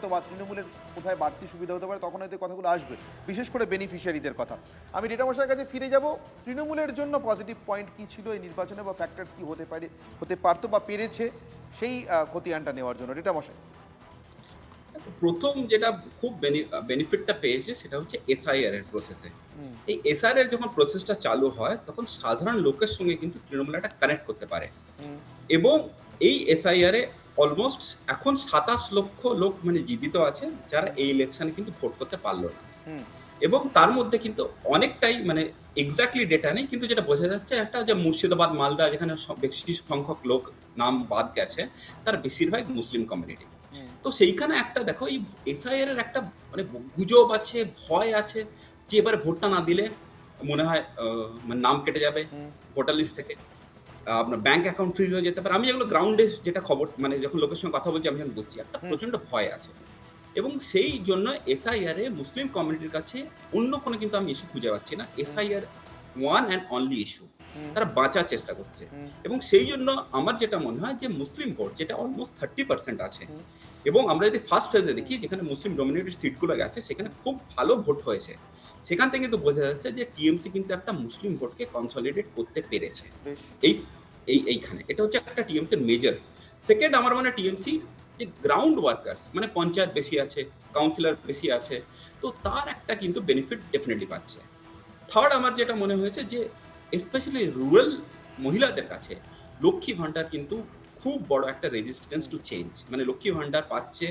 হয়তো বা তৃণমূলের কোথায় বাড়তি সুবিধা হতে পারে, তখন হয়তো এই কথাগুলো আসবে, বিশেষ করে বেনিফিশিয়ারিদের কথা। আমি ডেটা মশাইয়ের কাছে ফিরে যাব। তৃণমূলের জন্য পজিটিভ পয়েন্ট কী ছিল এই নির্বাচনে, বা ফ্যাক্টরস কী হতে পারতো বা পেরেছে সেই খতিয়ানটা নেওয়ার জন্য, ডেটা মশাই? প্রথম যেটা খুব বেনিফিটটা পেয়েছে সেটা হচ্ছে এসআইআর এর প্রসেসে। এই এসআইআর এর যখন প্রসেসটা চালু হয় তখন সাধারণ লোকের সঙ্গে কিন্তু তৃণমূল একটা কানেক্ট করতে পারে হুম এবং এই এসআইআর এ অলমোস্ট এখন ২৭ লক্ষ লোক মানে জীবিত আছে যারা এই ইলেকশনে কিন্তু ভোট করতে পারলো না হুম এবং তার মধ্যে কিন্তু অনেকটাই মানে এক্স্যাক্টলি ডেটা নেই কিন্তু যেটা বোঝা যাচ্ছে একটা যে মুর্শিদাবাদ মালদা যেখানে বেশি সংখ্যক লোক নাম বাদ গেছে তার বেশিরভাগ মুসলিম কমিউনিটি। হুম তো সেইখানে একটা দেখো এই এসআইআর এর একটা মানে গুজব আছে, ভয় আছে যে এবারে ভোটটা না দিলে মনে হয় মানে নাম কেটে যাবে হুম ভোটার লিস্ট থেকে। আপনার ব্যাংক অ্যাকাউন্ট ফ্রিজ হয়ে যেতে পারে। আমি এগুলো গ্রাউন্ডে যেটা খবর মানে যখন লোকের সঙ্গে কথা বলছি আমি যখন বুঝছি একটা হুম প্রচন্ড ভয় আছে। এবং সেই জন্য এসআইআর এ মুসলিম কমিউনিটির কাছে অন্য কোনো কিন্তু আমি ইস্যু খুঁজে পাচ্ছি না। Hmm SIR one and only issue. হুম তারা বাঁচার চেষ্টা করছে। হুম এবং সেই জন্য আমার যেটা মনে হয় যে মুসলিম ভোট যেটা অলমোস্ট 30% আছে হুম এবং আমরা যদি ফার্স্ট ফেজে দেখি যেখানে মুসলিম ডমিনেটেড সিটগুলো গেছে সেখানে খুব ভালো ভোট হয়েছে। সেখান থেকে কিন্তু বোঝা যাচ্ছে যে টিএমসি কিন্তু একটা মুসলিম ভোটকে কনসলিডেট করতে পেরেছে। বেশ। এই এইখানে। এটা হচ্ছে একটা টিএমসির মেজর। সেকেন্ড আমার মনে হয় টিএমসি যে গ্রাউন্ড ওয়ার্কার্স মানে পঞ্চায়েত বেশি আছে, কাউন্সিলর বেশি আছে। তো তার একটা কিন্তু বেনিফিট ডেফিনিটলি পাচ্ছে। থার্ড আমার যেটা মনে হয়েছে যে স্পেশালি রুরাল মহিলাদের কাছে লক্ষ্মী ভান্ডার কিন্তু খুব বড় একটা রেজিস্ট্যান্স টু চেঞ্জ। মানে লক্ষ্মী ভান্ডার পাচ্ছে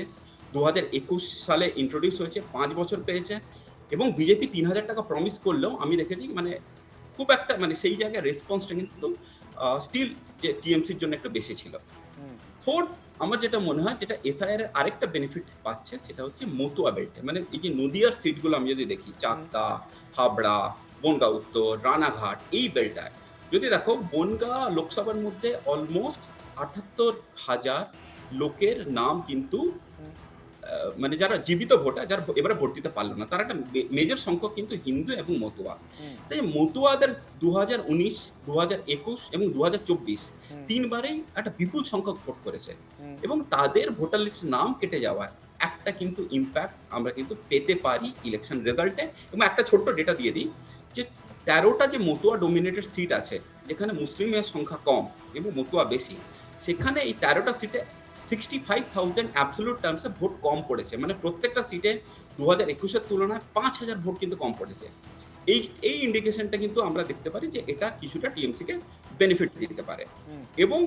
২০২১ সালে ইন্ট্রোডিউস হয়েছে, ৫ বছর পেয়েছে এবং বিজেপি ৩,০০০ টাকা প্রমিস করলেও আমি দেখেছি মানে খুব একটা মানে সেই জায়গায় রেসপন্সটা কিন্তু স্টিল যে টিএমসির জন্য একটু বেশি ছিল। হুম ফোর্থ আমার যেটা মনে হয় যেটা এসআইআর এর আরেকটা বেনিফিট পাচ্ছে সেটা হচ্ছে মতুয়া বেল্টে। মানে এই যে নদীয়ার সিটগুলো আমি যদি দেখি হুম চাকদা, হাবড়া, বনগাঁ উত্তর, রানাঘাট এই বেল্টটায় যদি দেখো বনগাঁ লোকসভার মধ্যে অলমোস্ট ৭৮,০০০ লোকের নাম কিন্তু হুম মানে যারা জীবিত ভোটার যারা এবারে ভোট দিতে পারল না তারা একটা মেজর সংখ্যক কিন্তু হিন্দু এবং মতুয়া। হুম তাই মতুয়াদের ২০১৯, ২০২১ এবং ২০২৪ হুম ৩ বারেই একটা বিপুল সংখ্যক ভোট করেছে হুম এবং তাদের ভোটার লিস্টে নাম কেটে যাওয়ার একটা কিন্তু ইমপ্যাক্ট আমরা কিন্তু পেতে পারি ইলেকশন রেজাল্টে। এবং একটা ছোট্ট ডেটা দিয়ে দিই যে ১৩টা যে মতুয়া ডমিনেটেড সিট আছে যেখানে মুসলিমের সংখ্যা কম এবং মতুয়া বেশি, সেখানে এই ১৩টা সিটে 65,000 অ্যাবসোলিউট টার্মসে ভোট কম পড়েছে। মানে প্রত্যেকটা সিটে ২০২১ এর তুলনায় ৫,০০০ ভোট কিন্তু কম পড়েছে। এই এই ইন্ডিকেশনটা কিন্তু আমরা দেখতে পারি যে এটা কিছুটা টিএমসিকে বেনিফিট দিতে পারে। হুম এবং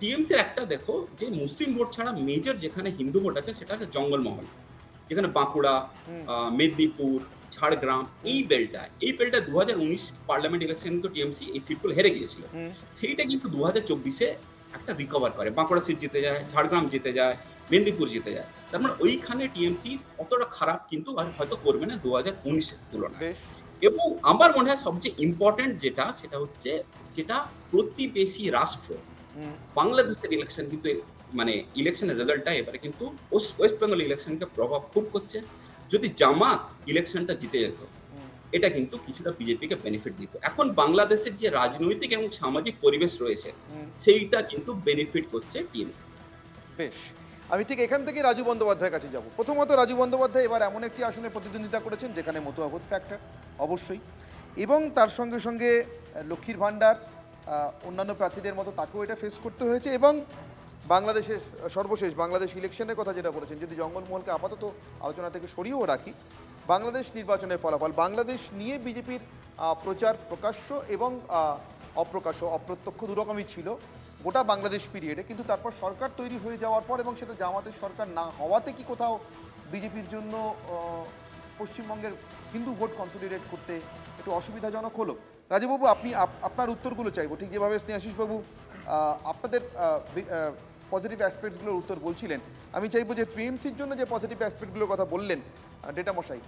টিএমসির একটা দেখো যে মুসলিম ভোট ছাড়া মেজর যেখানে হিন্দু ভোট আছে সেটা হচ্ছে জঙ্গলমহল। যেখানে বাঁকুড়া, হুম মেদিনীপুর, ঝাড়গ্রাম হুম এই বেলটায় ২০১৯ পার্লামেন্ট ইলেকশনে কিন্তু টিএমসি এই সিটগুলো হেরে গিয়েছিল। হুম সেইটা কিন্তু ২০২৪ এ একটা রিকভার করে। বাঁকুড়া সিট জিতে যায়, ঝাড়গ্রাম জিতে যায়, মেদিনীপুর জিতে যায়। তার মানে ওইখানে টিএমসি অতটা খারাপ কিন্তু আর হয়তো করবে না ২০১৯ এর তুলনায়। বেশ। এবং আমার মনে হয় সবচেয়ে ইম্পোর্টেন্ট যেটা সেটা হচ্ছে যেটা প্রতিবেশী রাষ্ট্র হুম বাংলাদেশের ইলেকশন কিন্তু মানে ইলেকশনের রেজাল্টটা এবারে কিন্তু ওয়েস্ট বেঙ্গল ইলেকশনকে প্রভাব খুব করছে। যদি জামাত ইলেকশনটা জিতে যেত, হুম এটা কিন্তু কিছুটা বিজেপিকে বেনিফিট দিত। এখন বাংলাদেশের যে রাজনৈতিক এবং সামাজিক পরিবেশ রয়েছে, হুম সেইটা কিন্তু বেনিফিট করছে টিএমসি। বেশ। আমি ঠিক এখান থেকেই রাজু বন্দ্যোপাধ্যায়ের কাছে যাব। প্রথমত রাজু বন্দ্যোপাধ্যায় এবার এমন একটি আসনে প্রতিদ্বন্দ্বিতা করেছেন যেখানে মতুয়া ভোট ফ্যাক্টর অবশ্যই, এবং তার সঙ্গে সঙ্গে লক্ষ্মীর ভাণ্ডার, অন্যান্য প্রার্থীদের মতো তাকেও এটা ফেস করতে হয়েছে, এবং বাংলাদেশের সর্বশেষ বাংলাদেশ ইলেকশনের কথা যেটা বলেছেন, যদি জঙ্গলমহলকে আপাতত আলোচনা থেকে সরিয়েও রাখি, বাংলাদেশ নির্বাচনের ফলাফল বাংলাদেশ নিয়ে বিজেপির প্রচার প্রকাশ্য এবং অপ্রকাশ্য অপ্রত্যক্ষ দুরকমই ছিল গোটা বাংলাদেশ পিরিয়ডে, কিন্তু তারপর সরকার তৈরি হয়ে যাওয়ার পর এবং সেটা জামাতের সরকার না হওয়াতে কি কোথাও বিজেপির জন্য পশ্চিমবঙ্গের হিন্দু ভোট কনসলিডেট করতে একটু অসুবিধাজনক হলো? রাজুবাবু, আপনি আপনার উত্তরগুলো চাইবো, ঠিক যেভাবে স্নেহাশিসবাবু আপনাদের পজিটিভ অ্যাসপেক্টসগুলোর উত্তর বলছিলেন, আমি চাইবো যে টিএমসির জন্য যে পজিটিভ অ্যাসপেক্টগুলোর কথা বললেন ডেটা মশাই,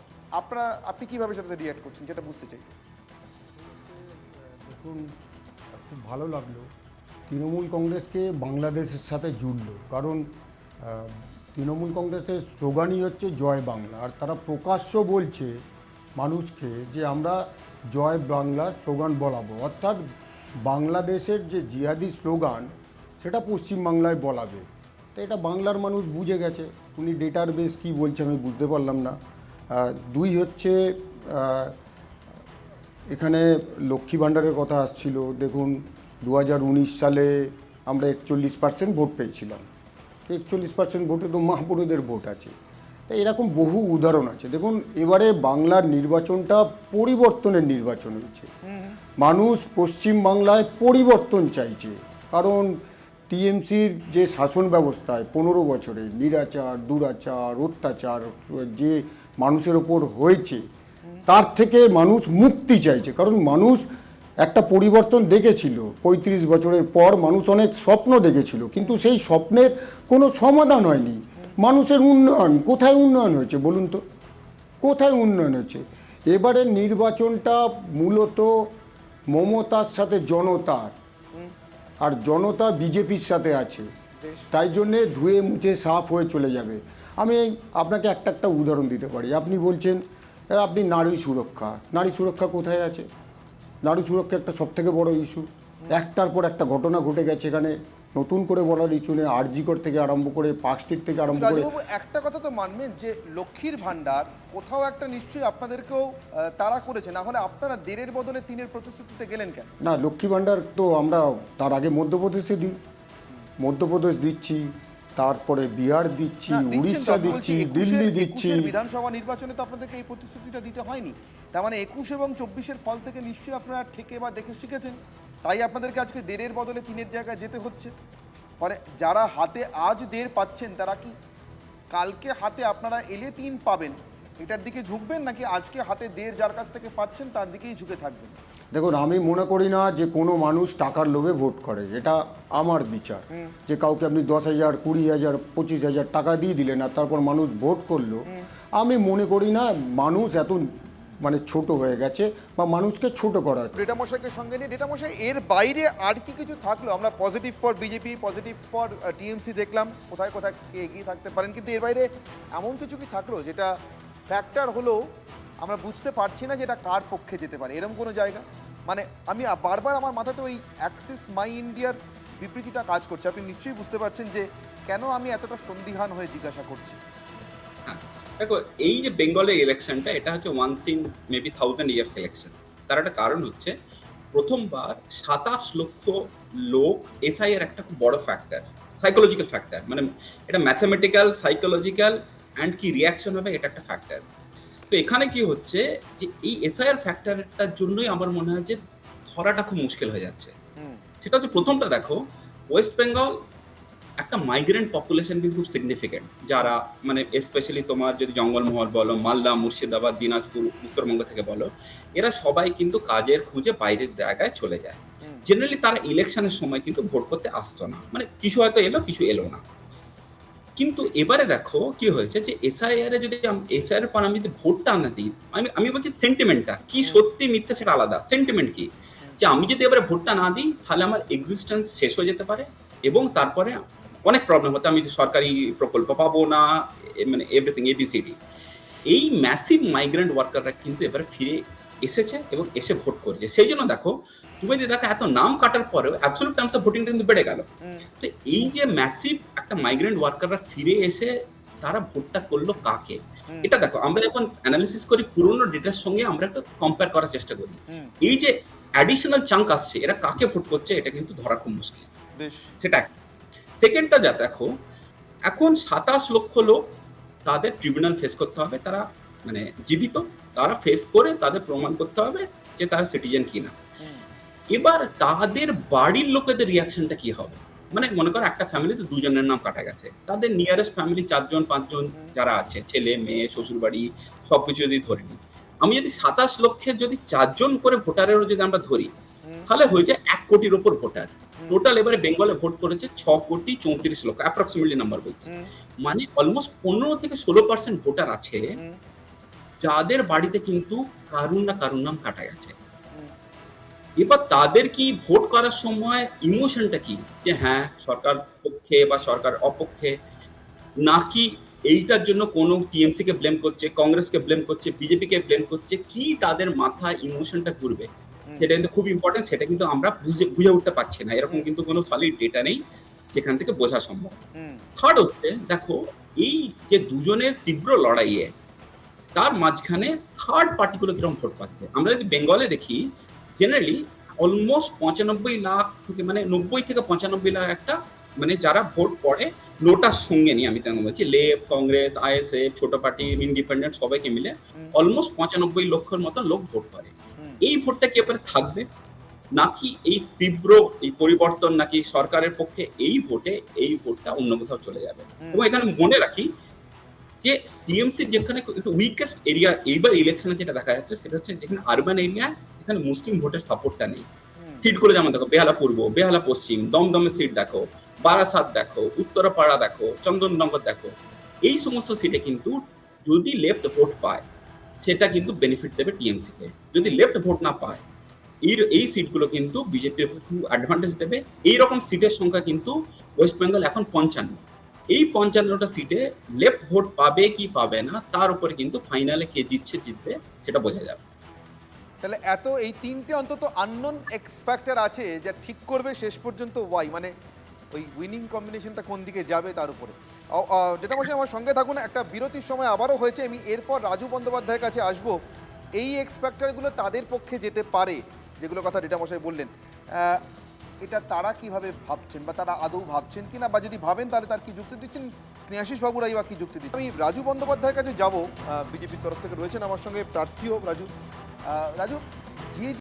আপনি কীভাবে সেটাতে রিঅ্যাক্ট করছেন সেটা বুঝতে চাই। দেখুন, খুব ভালো লাগলো তৃণমূল কংগ্রেসকে বাংলাদেশের সাথে জুড়লো, কারণ তৃণমূল কংগ্রেসের স্লোগানই হচ্ছে জয় বাংলা, আর তারা প্রকাশ্য বলছে মানুষকে যে আমরা জয় বাংলা স্লোগান বলাবো, অর্থাৎ বাংলাদেশের যে জিহাদি স্লোগান সেটা পশ্চিমবাংলায় বলাবে। তো এটা বাংলার মানুষ বুঝে গেছে। উনি ডেটার বেস কী বলছে আমি বুঝতে পারলাম না। দুই হচ্ছে এখানে লক্ষ্মী ভাণ্ডারের কথা আসছিল। দেখুন 2019 সালে আমরা 41% ভোট পেয়েছিলাম। 41% ভোটে তো মহাপুরুষদের ভোট আছে। তাই এরকম বহু উদাহরণ আছে। দেখুন এবারে বাংলার নির্বাচনটা পরিবর্তনের নির্বাচন হয়েছে। মানুষ পশ্চিম বাংলায় পরিবর্তন চাইছে, কারণ টিএমসির যে শাসন ব্যবস্থায় 15 বছরে নিরাচার, দুরাচার, অত্যাচার যে মানুষের ওপর হয়েছে, তার থেকে মানুষ মুক্তি চাইছে। কারণ মানুষ একটা পরিবর্তন দেখেছিল, 35 বছরের পর মানুষ অনেক স্বপ্ন দেখেছিল, কিন্তু সেই স্বপ্নের কোনো সমাধান হয়নি। মানুষের উন্নয়ন কোথায় উন্নয়ন হয়েছে বলুন তো, কোথায় উন্নয়ন হয়েছে? এবারের নির্বাচনটা মূলত মমতার সাথে জনতার, আর জনতা বিজেপির সাথে আছে, তাই জন্যে ধুয়ে মুছে সাফ হয়ে চলে যাবে। আমি আপনাকে একটা উদাহরণ দিতে পারি। আপনি বলছেন আপনি নারী সুরক্ষা কোথায় আছে? নারী সুরক্ষা একটা সবথেকে বড় ইস্যু। একটার পর একটা ঘটনা ঘটে গেছে এখানে, নতুন করে বলার ইস্যু নেই। আরজিকর থেকে আরম্ভ করে পার্কস্ট্রিট থেকে আরম্ভ করে। রাজুবাবু, একটা কথা তো মানবেন যে লক্ষ্মীর ভাণ্ডার কোথাও একটা নিশ্চয়ই আপনাদেরকেও তাড়া করেছে, না হলে আপনারা দেড়ের বদলে তিনের প্রতিশ্রুতিতে গেলেন কেন? না, লক্ষ্মী ভাণ্ডার তো আমরা তার আগে মধ্যপ্রদেশে দিই, মধ্যপ্রদেশ দিচ্ছি, তারপরে বিহার দিচ্ছি, না, দিচ্ছেন তো, উড়িষ্যা আমি বলছি দিচ্ছি, দিল্লি দিচ্ছি। 21 বিধানসভা নির্বাচনে তো আপনাদেরকে এই প্রতিশ্রুতিটা দিতে হয়নি। তার মানে 21 এবং 24-এর ফল থেকে নিশ্চয়ই আপনারা ঠেকে বা দেখে শিখেছেন, তাই আপনাদেরকে আজকে দেড়ের বদলে তিনের জায়গায় যেতে হচ্ছে। ফলে যারা হাতে আজ দেড় পাচ্ছেন, তারা কি কালকে হাতে আপনারা এলে তিন পাবেন এটার দিকে ঝুঁকবেন, নাকি আজকে হাতে দেড় যার কাছ থেকে পাচ্ছেন তার দিকেই ঝুঁকে থাকবেন? দেখুন, আমি মনে করি না যে কোনো মানুষ টাকার লোভে ভোট করে, এটা আমার বিচার। যে কাউকে আপনি 10,000, 20,000, 25,000 টাকা দিয়ে দিলেন আর তারপর মানুষ ভোট করলো, আমি মনে করি না মানুষ এত ছোট হয়ে গেছে বা মানুষকে ছোট করা। ডেটা মশাইকে সঙ্গে নিয়ে, ডেটা মশাই এর বাইরে আর কি কিছু থাকলো? আমরা positive for BJP, positive for TMC দেখলাম, কোথায় কোথায় কে এগিয়ে থাকতে পারেন, কিন্তু এর বাইরে এমন কিছু কি থাকলো যেটা ফ্যাক্টর হলো আমরা বুঝতে পারছি না যেটা কার পক্ষে যেতে পারে, এরকম কোনো জায়গা? আমি বারবার আমার মাথাতে ওই অ্যাক্সিস মাই ইন্ডিয়ার বিবৃতিটা কাজ করছে। আপনি নিশ্চয়ই বুঝতে পারছেন যে কেন আমি এতটা সন্দিহান হয়ে জিজ্ঞাসা করছি। দেখো, এই যে বেঙ্গলের ইলেকশনটা, এটা হচ্ছে 1 in maybe 1000 years ইলেকশন। তার একটা কারণ হচ্ছে প্রথমবার 27 লক্ষ লোক এসআই এর একটা খুব বড় ফ্যাক্টর, সাইকোলজিক্যাল ফ্যাক্টর, এটা ম্যাথামেটিক্যাল, সাইকোলজিক্যাল অ্যান্ড কি রিয়াকশন হবে, এটা একটা ফ্যাক্টর। তো এখানে কি হচ্ছে যে এই এসআইআর ফ্যাক্টরটার জন্যই আমার মনে হয় যে ধরাটা খুব মুশকিল হয়ে যাচ্ছে। সেটা হচ্ছে প্রথমটা দেখো, ওয়েস্ট বেঙ্গল একটা মাইগ্রেন্ট পপুলেশন কিন্তু খুব সিগনিফিকেন্ট, যারা স্পেশালি তোমার যদি জঙ্গলমহল বলো, মালদা, মুর্শিদাবাদ, দিনাজপুর, উত্তরবঙ্গ থেকে বলো, এরা সবাই কিন্তু কাজের খুঁজে বাইরের জায়গায় চলে যায়। জেনারেলি তারা ইলেকশনের সময় কিন্তু ভোট করতে আসতো না, কিছু হয়তো এলো, কিছু এলো না। কিন্তু এবারে দেখো কি হয়েছে যে এসআইআর যদি এসআইআর পর আমি যদি ভোটটা না দিই, আমি বলছি সেন্টিমেন্টটা কি, সত্যি মিথ্যে সেটা আলাদা। সেন্টিমেন্ট কি, যে আমি যদি এবারে ভোটটা না দিই তাহলে আমার এক্সিস্টেন্স শেষ হয়ে যেতে পারে, এবং তারপরে অনেক প্রবলেম হতো, আমি সরকারি প্রকল্প পাবো না, এভরিথিং এবিসিডি। এই ম্যাসিভ মাইগ্রেন্ট ওয়ার্কাররা কিন্তু এবারে ফিরে এসেছে এবং এসে ভোট করছে। সেই জন্য দেখো, তুমি যদি দেখো এত নাম কাটার পরেও অ্যাবসলিউট টার্মস অফ ভোটিংটা কিন্তু বেড়ে গেল। তো এই যে ম্যাসিভ একটা মাইগ্রেন্ট ওয়ার্কাররা ফিরে এসে তারা ভোটটা করলো কাকে, এটা দেখো আমরা যখন অ্যানালিসিস করি পুরোনো ডেটার সঙ্গে আমরা একটু কম্পেয়ার করার চেষ্টা করি। এই যে অ্যাডিশনাল চাঙ্ক আসছে, এরা কাকে ভোট করছে এটা কিন্তু ধরা খুব মুশকিল। সেটা সেকেন্ডটা যা দেখো, এখন 27 লক্ষ লোক তাদের ট্রিবিউনাল ফেস করতে হবে, তারা জীবিত, তারা ফেস করে তাদের প্রমাণ করতে হবে যে তারা সিটিজেন কিনা। এবার তাদের বাড়ির লোকেদের রিয়াকশনটা কি হবে? মনে করো একটা ফ্যামিলিতে দুজনের নাম কাটা গেছে, তাদের নিয়ারেস্ট ফ্যামিলি 4 জন 5 জন যারা আছে, ছেলে মেয়ে শ্বশুর বাড়ি সবকিছু যদি ধরে নিই, আমি যদি 27 লক্ষের যদি 4 জন করে ভোটারেরও যদি আমরা ধরি, তাহলে হয়ে যায় 1 কোটির ওপর ভোটার। টোটাল এবারে বেঙ্গলে ভোট করেছে 6,34,00,000 অ্যাপ্রক্সিমেটলি নাম্বার বলছে। অলমোস্ট 15 থেকে 16% ভোটার আছে যাদের বাড়িতে কিন্তু কারুর না কারুর নাম কাটা গেছে। এবার তাদের কি ভোট করার সময় ইমোশনটা কি, যে হ্যাঁ সরকার পক্ষে বা সরকার অপক্ষে, নাকি এইটার জন্য কোনো টিএমসি কে ব্লেম করছে, কংগ্রেসকে ব্লেম করছে, বিজেপি কে ব্লেম করছে, কি তাদের মাথায় ইমোশনটা ঘুরবে, সেটা কিন্তু খুব ইম্পর্টেন্ট। সেটা কিন্তু আমরা বুঝে উঠতে পারছি না, এরকম কিন্তু কোনো সলিড ডেটা নেই। যেখান থেকে বোঝা সম্ভব। হুম থার্ড হচ্ছে দেখো, এই যে দুজনের তীব্র লড়াইয়ে তার মাঝখানে থার্ড পার্টিগুলো কিরকম ভোট পাচ্ছে। আমরা যদি বেঙ্গলে দেখি, জেনারেলি অলমোস্ট 95 লাখ থেকে মানে 90 থেকে 95 লাখ একটা মানে যারা ভোট পড়ে নোটার সঙ্গে নিয়ে, আমি তেমন বলছি লেফট, কংগ্রেস, আইএসএফ, ছোট পার্টি, ইন্ডিপেন্ডেন্ট সবাইকে মিলে হুম। অলমোস্ট 95 লক্ষের মতো লোক ভোট করে। হুম। এই ভোটটা কি এবারে থাকবে, নাকি এই তীব্র এই পরিবর্তন, নাকি সরকারের পক্ষে এই ভোটটা অন্য কোথাও চলে যাবে? হুম। এবং এখানে মনে রাখি যে টিএমসির যেখানে একটু উইকেস্ট এরিয়া এইবার ইলেকশনে যেটা দেখা যাচ্ছে সেটা হচ্ছে যেখানে আরবান এরিয়া, যেখানে মুসলিম ভোটের সাপোর্টটা নেই। হুম। সিটগুলো যেমন দেখো, বেহালা পূর্ব, বেহালা পশ্চিম, দমদমের সিট দেখো, বারাসাত দেখো, উত্তরাপাড়া দেখো, চন্দননগর দেখো, এই সমস্ত সিটে কিন্তু যদি লেফট ভোট পায় সেটা কিন্তু বেনিফিট দেবে টিএমসি কে। যদি লেফট ভোট না পায় এই সিটগুলো কিন্তু বিজেপির খুব অ্যাডভান্টেজ দেবে। এইরকম সিটের সংখ্যা কিন্তু ওয়েস্ট বেঙ্গল এখন 55। এই 55টা সিটে লেফট ভোট পাবে কি পাবে না তার উপরে কিন্তু ফাইনালে কে জিতবে সেটা বোঝা যাবে। তাহলে এই তিনটে অন্তত আননোন এক্স ফ্যাক্টর আছে যা ঠিক করবে শেষ পর্যন্ত ওয়াই, মানে ওই উইনিং কম্বিনেশনটা কোন দিকে যাবে তার উপরে। ডেটা মাসে আমার সঙ্গে থাকুন, একটা বিরতির সময় আবারও হয়েছে, আমি এরপর রাজু বন্দ্যোপাধ্যায়ের কাছে আসবো। এই এক্স ফ্যাক্টরগুলো তাদের পক্ষে যেতে পারে যেগুলো কথা ডেটা মশাই বললেন, এটা তারা কিভাবে ভাবছেন বা তারা আদৌ ভাবছেন কিনা, বা যদি ভাবেন তাহলে তার কি যুক্তি দিচ্ছেন স্নেহাশিস বাবুরাই বা কি যুক্তি দিচ্ছেন। আমি রাজু বন্দ্যোপাধ্যায়ের কাছে যাব, বিজেপির তরফ থেকে রয়েছেন আমার সঙ্গে প্রার্থীও রাজু। রাজু, যে